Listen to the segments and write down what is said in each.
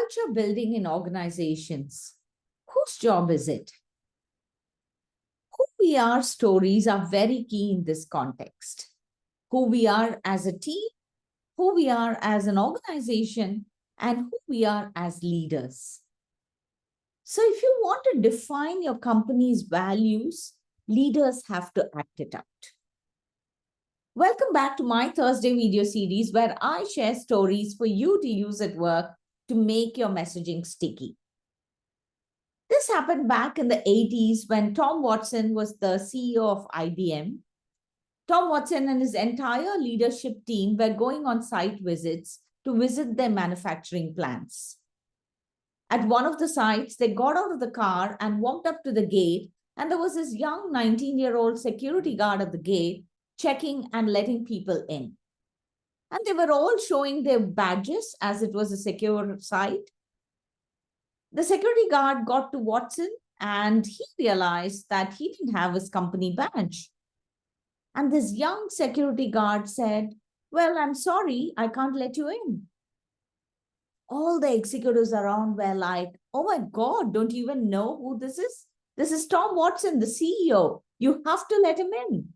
Culture building in organizations. Whose job is it? Who we are stories are very key in this context. Who we are as a team, who we are as an organization, and who we are as leaders. So, if you want to define your company's values, leaders have to act it out. Welcome back to my Thursday video series where I share stories for you to use at work to make your messaging sticky. This happened back in the 80s when Tom Watson was the CEO of IBM. Tom Watson and his entire leadership team were going on site visits to visit their manufacturing plants. At one of the sites, they got out of the car and walked up to the gate, and there was this young 19-year-old security guard at the gate checking and letting people in. And they were all showing their badges as it was a secure site. The security guard got to Watson and he realized that he didn't have his company badge. And this young security guard said, "Well, I'm sorry, I can't let you in." All the executives around were like, "Oh my God, don't you even know who this is? This is Tom Watson, the CEO. You have to let him in."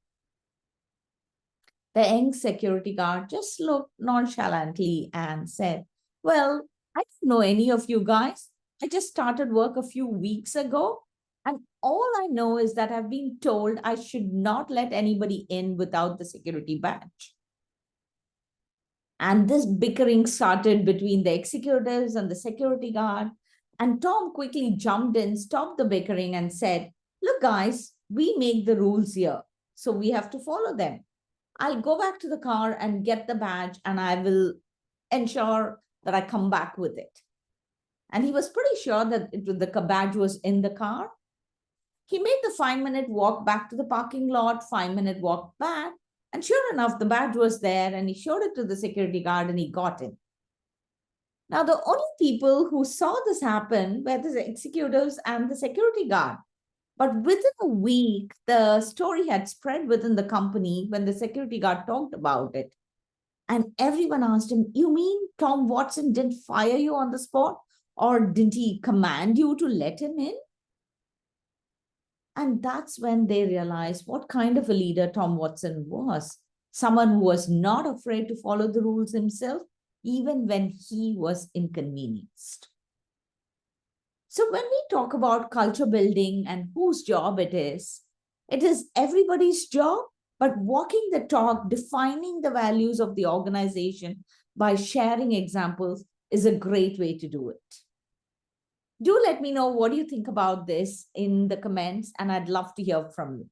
The young security guard just looked nonchalantly and said, "Well, I don't know any of you guys. I just started work a few weeks ago, and all I know is that I've been told I should not let anybody in without the security badge." And this bickering started between the executives and the security guard. And Tom quickly jumped in, stopped the bickering, and said, "Look, guys, we make the rules here, so we have to follow them. I'll go back to the car and get the badge, and I will ensure that I come back with it." And he was pretty sure that the badge was in the car. He made the 5-minute walk back to the parking lot, 5-minute walk back. And sure enough, the badge was there and he showed it to the security guard and he got in. Now, the only people who saw this happen were the executives and the security guard. But within a week, the story had spread within the company when the security guard talked about it. And everyone asked him, "You mean Tom Watson didn't fire you on the spot? Or didn't he command you to let him in?" And that's when they realized what kind of a leader Tom Watson was. Someone who was not afraid to follow the rules himself, even when he was inconvenienced. So when we talk about culture building and whose job it is everybody's job, but walking the talk, defining the values of the organization by sharing examples is a great way to do it. Do let me know what you think about this in the comments, and I'd love to hear from you.